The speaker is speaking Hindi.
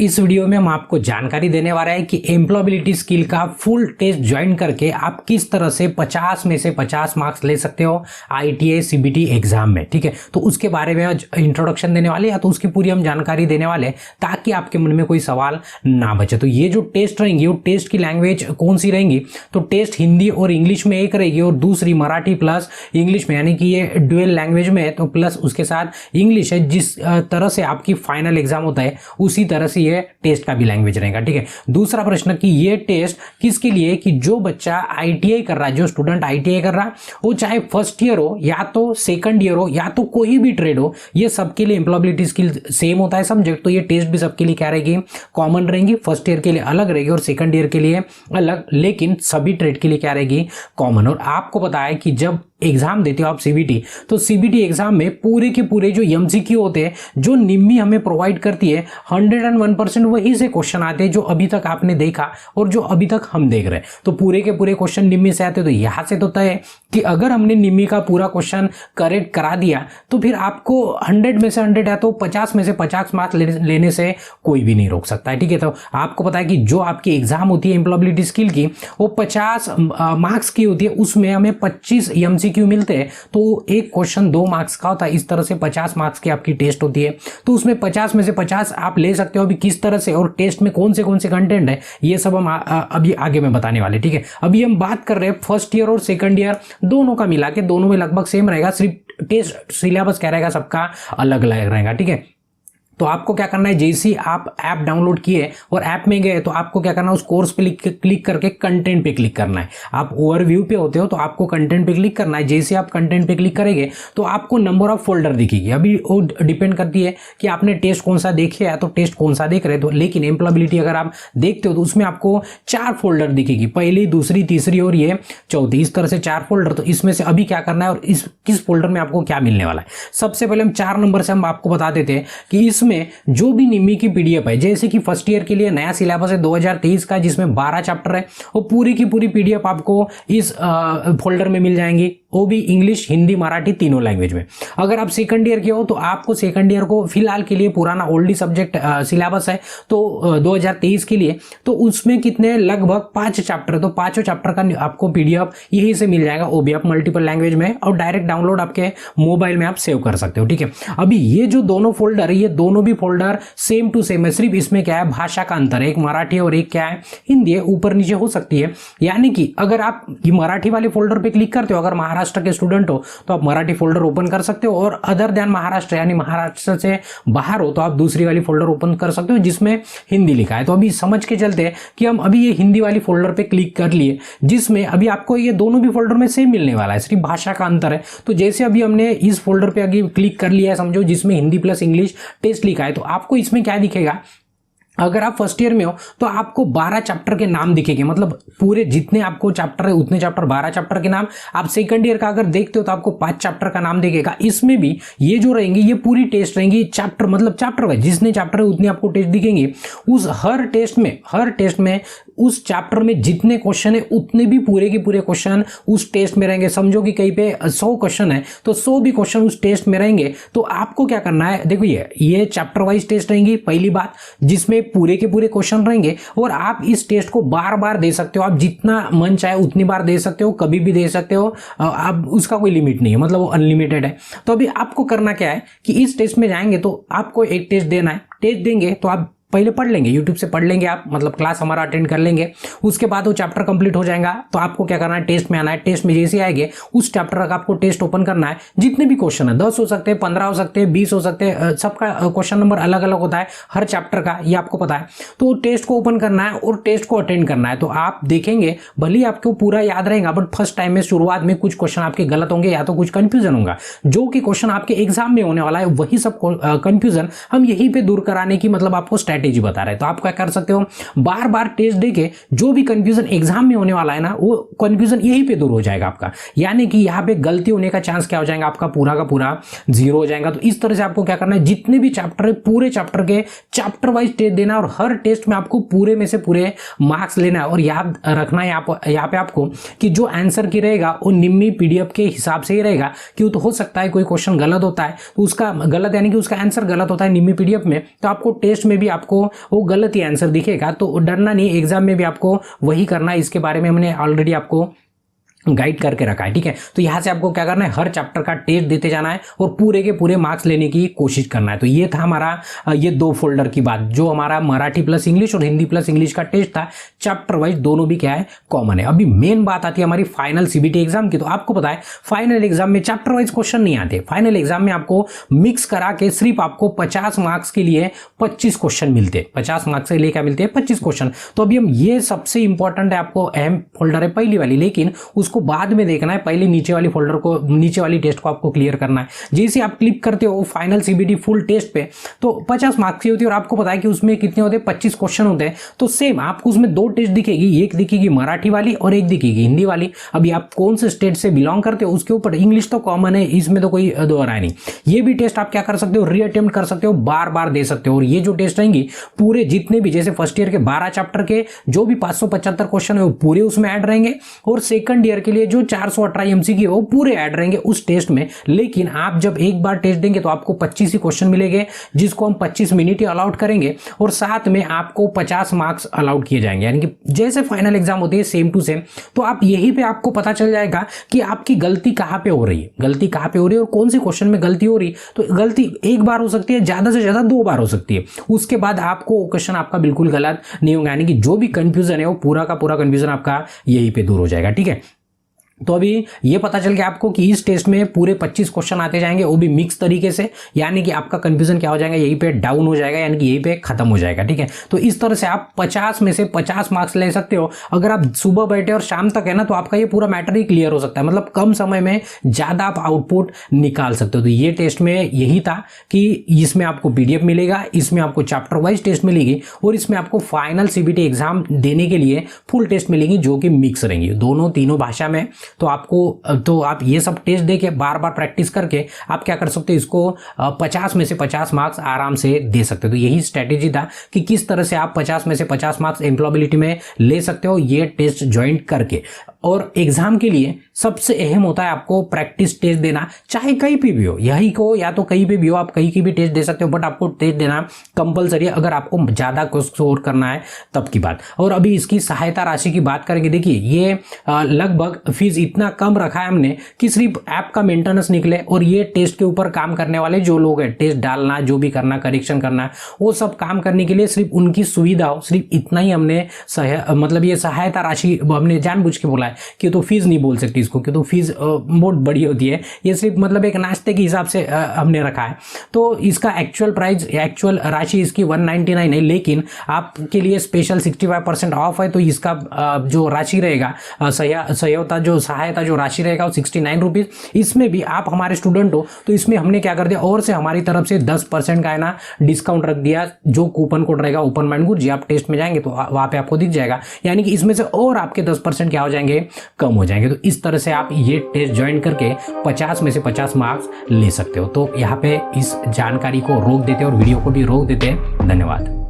इस वीडियो में हम आपको जानकारी देने वाले हैं कि एम्प्लॉयबिलिटी स्किल का फुल टेस्ट ज्वाइन करके आप किस तरह से 50 में से 50 मार्क्स ले सकते हो आईटीआई सीबीटी एग्जाम में। ठीक है, तो उसके बारे में इंट्रोडक्शन देने वाले या तो उसकी पूरी हम जानकारी देने वाले हैं ताकि आपके मन में कोई सवाल ना बचे। तो ये जो टेस्ट रहेंगी वो टेस्ट की लैंग्वेज कौन सी रहेंगी, तो टेस्ट हिंदी और इंग्लिश में एक रहेगी और दूसरी मराठी प्लस इंग्लिश में, यानी कि ये ड्यूअल लैंग्वेज में है तो प्लस उसके साथ इंग्लिश है। जिस तरह से आपकी फाइनल एग्जाम होता है उसी तरह से ये टेस्ट का भी लैंग्वेज रहेगा। ठीक है, दूसरा प्रश्न कि ये टेस्ट किसके लिए, कि जो बच्चा आईटीआई कर रहा है, जो स्टूडेंट आईटीआई कर रहा है वो चाहे फर्स्ट ईयर हो या तो सेकंड ईयर हो या तो कोई भी ट्रेड हो, ये सबके लिए एम्प्लॉयबिलिटी स्किल सेम होता है सब्जेक्ट। तो ये टेस्ट भी सबके लिए क्या रहेगी, कॉमन रहेंगी। फर्स्ट ईयर के लिए अलग रहेगी और सेकंड ईयर के लिए अलग, लेकिन सभी ट्रेड के लिए क्या रहेगी, कॉमन। और आपको पता है कि जब एग्जाम देते हो आप सीबीटी, तो सीबीटी एग्जाम में पूरे के पूरे जो एमसीक्यू होते हैं, जो निम्मी हमें प्रोवाइड करती है, 101% वही से क्वेश्चन आते हैं जो अभी तक आपने देखा और जो अभी तक हम देख रहे हैं। तो पूरे के पूरे क्वेश्चन निम्मी से आते हैं। तो यहां से तो तय है कि अगर हमने निम्मी का पूरा क्वेश्चन करेक्ट करा दिया तो फिर आपको 100 में से 100 या तो 50 में से 50 मार्क्स लेने से कोई भी नहीं रोक सकता है। ठीक है, तो आपको पता है कि जो आपकी एग्जाम होती है एम्प्लॉयबिलिटी स्किल की, वो 50 मार्क्स की होती है, उसमें हमें 25 एमसीक्यू मिलते हैं। तो एक क्वेश्चन 2 मार्क्स का होता है, इस तरह से 50 मार्क्स की आपकी टेस्ट होती है। तो उसमें 50 में से 50 आप ले सकते हो। अभी किस तरह से और टेस्ट में कौन से कंटेंट है ये सब हम अभी आगे में बताने वाले। ठीक है, अभी हम बात कर रहे हैं फर्स्ट ईयर और सेकंड ईयर दोनों का मिला के, दोनों में लगभग सेम रहेगा, सिर्फ टेस्ट सिलेबस क्या रहेगा सबका अलग अलग रहेगा। ठीक है, तो आपको क्या करना है, जैसे ही आप ऐप डाउनलोड किए और ऐप में गए तो आपको क्या करना है, उस कोर्स पे क्लिक करके कंटेंट पे क्लिक करना है। आप ओवरव्यू पे होते हो तो आपको कंटेंट पे क्लिक करना है। जैसे आप कंटेंट पे क्लिक करेंगे तो आपको नंबर ऑफ फोल्डर दिखेगी। अभी वो डिपेंड करती है कि आपने टेस्ट कौन सा देखे या तो टेस्ट कौन सा देख रहे हो। लेकिन एम्प्लॉयबिलिटी अगर आप देखते हो तो उसमें आपको 4 फोल्डर दिखेगी, पहली, दूसरी, तीसरी और ये चौथी, इस तरह से 4 फोल्डर। तो इसमें से अभी क्या करना है और इस किस फोल्डर में आपको क्या मिलने वाला है। सबसे पहले हम 4 नंबर से हम आपको बता देते हैं कि इसमें जो भी निम्मी की पीडीएफ है, जैसे कि फर्स्ट ईयर के लिए नया सिलेबस है 2023 का जिसमें 12 चैप्टर है, वो पूरी की पूरी पीडीएफ आपको इस फोल्डर में मिल जाएंगी, वो भी इंग्लिश, हिंदी, मराठी तीनों लैंग्वेज में। अगर आप सेकंड ईयर के हो तो आपको सेकंड ईयर को फिलहाल के लिए पुराना ओल्डी सब्जेक्ट सिलेबस है तो 2023 के लिए, तो उसमें कितने लगभग 5 चैप्टर, तो 5 चैप्टर का आपको पीडीएफ यही से मिल जाएगा। वो भी आप मल्टीपल लैंग्वेज में और डायरेक्ट डाउनलोड आपके मोबाइल में आप सेव कर सकते हो। ठीक है, अभी ये जो दोनों फोल्डर है, ये दोनों भी फोल्डर सेम टू सेम है, सिर्फ इसमें क्या है, भाषा का अंतर है, एक मराठी और एक क्या है, हिंदी है, ऊपर नीचे हो सकती है। यानी कि अगर आप ये मराठी वाले फोल्डर पे क्लिक करते हो, अगर महाराष्ट्र के स्टूडेंट हो तो आप मराठी फोल्डर ओपन कर सकते हो, और अदर देन महाराष्ट्र यानी महाराष्ट्र से बाहर हो तो आप दूसरी वाली फोल्डर ओपन कर सकते हो जिसमें हिंदी लिखा है। तो अभी समझ के चलते हैं कि हम अभी ये हिंदी वाली फोल्डर पे क्लिक कर लिए, जिसमें अभी आपको ये दोनों भी फोल्डर में सेम मिलने वाला है, सिर्फ भाषा का अंतर है। तो जैसे अभी हमने इस फोल्डर पे आगे क्लिक कर लिया है, समझो, जिसमें हिंदी प्लस इंग्लिश टेस्ट लिखा है, तो आपको इसमें क्या दिखेगा, अगर आप फर्स्ट ईयर में हो तो आपको 12 चैप्टर के नाम दिखेंगे, मतलब पूरे जितने आपको चैप्टर है उतने चैप्टर, 12 चैप्टर के नाम। आप सेकंड ईयर का अगर देखते हो तो आपको 5 चैप्टर का नाम दिखेगा। इसमें भी ये जो रहेंगे ये पूरी टेस्ट रहेंगी, चैप्टर मतलब चैप्टर वाइज जितने चैप्टर है उतने आपको टेस्ट दिखेंगे। उस हर टेस्ट में उस चैप्टर में जितने क्वेश्चन है उतने भी पूरे के पूरे क्वेश्चन उस टेस्ट में रहेंगे। समझो कि कहीं पे 100 क्वेश्चन है तो 100 भी क्वेश्चन उस टेस्ट में रहेंगे। तो आपको क्या करना है, देखो ये चैप्टर वाइज टेस्ट रहेंगी पहली बात, जिसमें पूरे के पूरे क्वेश्चन रहेंगे और आप इस टेस्ट को बार बार दे सकते हो। आप जितना मन चाहे उतनी बार दे सकते हो, कभी भी दे सकते हो, आप उसका कोई लिमिट नहीं है, मतलब वो अनलिमिटेड है। तो अभी आपको करना क्या है कि इस टेस्ट में जाएंगे तो आपको एक टेस्ट देना है। टेस्ट देंगे तो आप पहले पढ़ लेंगे, यूट्यूब से पढ़ लेंगे आप, मतलब क्लास हमारा अटेंड कर लेंगे। उसके बाद वो चैप्टर कंप्लीट हो जाएगा तो आपको क्या करना है, टेस्ट में आना है। टेस्ट में जैसे आएंगे उस चैप्टर का आपको टेस्ट ओपन करना है। जितने भी क्वेश्चन है, 10 हो सकते हैं, 15 हो सकते हैं, 20 हो सकते हैं, सबका क्वेश्चन नंबर अलग अलग होता है हर चैप्टर का, ये आपको पता है। तो टेस्ट को ओपन करना है और टेस्ट को अटेंड करना है। तो आप देखेंगे भले ही आपको पूरा याद रहेगा, बट फर्स्ट टाइम में शुरुआत में कुछ क्वेश्चन आपके गलत होंगे या तो कुछ कंफ्यूजन होगा। जो कि क्वेश्चन आपके एग्जाम में होने वाला है वही सब कंफ्यूजन हम यहीं पे दूर कराने की मतलब आपको स्ट्रेटेजी बता रहे हैं। तो आप क्या कर सकते हो, बार बार टेस्ट देके जो भी कंफ्यूजन एग्जाम में होने वाला है ना, वो कंफ्यूजन यहीं पे दूर हो जाएगा आपका। यानी कि यहाँ पे गलती होने का चांस क्या हो जाएगा, आपका पूरा का पूरा 0 हो जाएगा। तो इस तरह से आपको क्या करना है, जितने भी चैप्टर है पूरे चैप्टर के चैप्टर वाइज टेस्ट देना और हर टेस्ट में आपको पूरे में से पूरे मार्क्स लेना है। और याद रखना है यहाँ पे आपको कि जो आंसर की रहेगा वो निम्मी पीडीएफ के हिसाब से ही रहेगा। क्यों, तो हो सकता है कोई क्वेश्चन गलत होता है तो उसका गलत यानी कि उसका आंसर गलत होता है निम्मी पीडीएफ में, तो आपको टेस्ट में भी आपको आपको वो गलत ही आंसर दिखेगा, तो डरना नहीं, एग्जाम में भी आपको वही करना है। इसके बारे में हमने ऑलरेडी आपको गाइड करके रखा है, ठीक है। तो यहाँ से आपको क्या करना है, हर चैप्टर का टेस्ट देते जाना है और पूरे के पूरे मार्क्स लेने की कोशिश करना है। तो ये था हमारा ये 2 फोल्डर की बात, जो हमारा मराठी प्लस इंग्लिश और हिंदी प्लस इंग्लिश का टेस्ट था, चैप्टर वाइज दोनों भी क्या है, कॉमन है। अभी मेन बात आती है हमारी फाइनल सीबीटी एग्जाम की। तो आपको पता है फाइनल एग्जाम में चैप्टर वाइज क्वेश्चन नहीं आते, फाइनल एग्जाम में आपको मिक्स करा के सिर्फ आपको 50 मार्क्स के लिए 25 क्वेश्चन मिलते, 50 मार्क्स से लेकर मिलते हैं 25 क्वेश्चन। तो अभी हम ये सबसे इंपॉर्टेंट है, आपको अहम फोल्डर है पहली वाली, लेकिन उसको बाद में देखना है। पहले नीचे वाली फोल्डर को, नीचे वाली टेस्ट को आपको क्लियर करना है। जैसे आप क्लिक करते हो फाइनल सीबीटी फुल टेस्ट पे, तो 50 मार्क्स की होती है और आपको पता है कि उसमें कितने होते हैं, 25 क्वेश्चन होते हैं। तो सेम आपको उसमें 2 टेस्ट दिखेगी, एक दिखेगी मराठी वाली और एक दिखेगी हिंदी वाली। अभी आप कौन से स्टेट से बिलोंग करते हो उसके ऊपर, इंग्लिश तो कॉमन है, इसमें तो कोई दो राय नहीं। ये भी टेस्ट आप क्या कर सकते हो, रीअटेम्प्ट कर सकते हो, बार बार दे सकते हो। और ये जो टेस्ट रहेंगी पूरे जितने भी, जैसे फर्स्ट ईयर के 12 चैप्टर के जो भी 575 क्वेश्चन है वो पूरे उसमें ऐड रहेंगे, और सेकंड ईयर के लिए जो 418 एमसीक्यू वो पूरे ऐड रहेंगे उस टेस्ट में। लेकिन आप जब एक बार टेस्ट देंगे तो आपको 25 ही क्वेश्चन मिलेंगे, जिसको हम 25 मिनट ही अलाउड करेंगे, और साथ में आपको 50 मार्क्स अलाउड किए जाएंगे, यानी कि जैसे फाइनल एग्जाम होती है सेम टू सेम। तो आप यहीं पे आपको पता चल जाएगा कि आपकी गलती कहां पे हो रही है, गलती कहां पे हो रही है और कौन सी क्वेश्चन में गलती हो रही है। तो गलती एक बार हो सकती है, ज्यादा से ज्यादा 2 बार हो सकती है, उसके बाद आपको क्वेश्चन आपका बिल्कुल गलत नहीं होगा, यानी कि जो भी कंफ्यूजन है वो पूरा का पूरा कंफ्यूजन आपका यहीं पे दूर हो जाएगा, ठीक है। तो अभी ये पता चल गया आपको कि इस टेस्ट में पूरे 25 क्वेश्चन आते जाएंगे, वो भी मिक्स तरीके से, यानी कि आपका कंफ्यूजन क्या हो जाएगा, यहीं पे डाउन हो जाएगा, यानी कि यहीं पे खत्म हो जाएगा, ठीक है। तो इस तरह से आप 50 में से 50 मार्क्स ले सकते हो। अगर आप सुबह बैठे और शाम तक है ना, तो आपका ये पूरा मैटर ही क्लियर हो सकता है, मतलब कम समय में ज्यादा आप आउटपुट निकाल सकते हो। तो ये टेस्ट में यही था कि इसमें आपको पीडीएफ मिलेगा, इसमें आपको चैप्टर वाइज टेस्ट मिलेगी, और इसमें आपको फाइनल सीबीटी एग्जाम देने के लिए फुल टेस्ट मिलेगी, जो कि मिक्स रहेंगी दोनों तीनों भाषा में। तो आप ये सब टेस्ट देके बार बार प्रैक्टिस करके आप क्या कर सकते हो, इसको 50 में से 50 मार्क्स आराम से दे सकते हो। तो यही स्ट्रेटेजी था कि किस तरह से आप 50 में से 50 मार्क्स एम्प्लॉयबिलिटी में ले सकते हो, ये टेस्ट ज्वाइन करके। और एग्जाम के लिए सबसे अहम होता है आपको प्रैक्टिस टेस्ट देना, चाहे कहीं पे भी हो, यही को या तो कहीं पे भी हो, आप कहीं की भी टेस्ट दे सकते हो, बट आपको टेस्ट देना कंपलसरी है अगर आपको ज्यादा स्कोर करना है तब की बात। और अभी इसकी सहायता राशि की बात करेंगे, देखिए ये लगभग फीस इतना कम रखा है हमने कि सिर्फ ऐप का मेंटेनेंस निकले, और ये टेस्ट के ऊपर काम करने वाले जो लोग हैं, टेस्ट डालना, जो भी करना, करेक्शन करना, वो सब काम करने के लिए सिर्फ उनकी सुविधा हो, सिर्फ इतना ही हमने मतलब ये सहायता राशि हमने जानबूझ के बोला है कि तो फीस नहीं बोल सकती इसको, कि तो फीस बहुत बड़ी होती है, ये सिर्फ मतलब एक नाश्ते के हिसाब से हमने रखा है। तो इसका एक्चुअल प्राइस, एक्चुअल राशि इसकी 199 है, लेकिन आपके लिए स्पेशल 65% ऑफ है। तो इसका जो राशि रहेगा, सहायता जो राशि रहेगा वो 69 रुपीज। इसमें भी आप हमारे स्टूडेंट हो तो इसमें हमने क्या कर दिया, और से हमारी तरफ से 10% का है ना डिस्काउंट रख दिया, जो कूपन कोड रहेगा ओपन माइंड गुरु जी, आप टेस्ट में जाएंगे तो वहां पे आपको दिख जाएगा, यानी कि इसमें से और आपके 10% क्या हो जाएंगे, कम हो जाएंगे। तो इस तरह से आप ये टेस्ट ज्वाइन करके 50 में से 50 मार्क्स ले सकते हो। तो यहाँ पे इस जानकारी को रोक देते हैं और वीडियो को भी रोक देते हैं। धन्यवाद।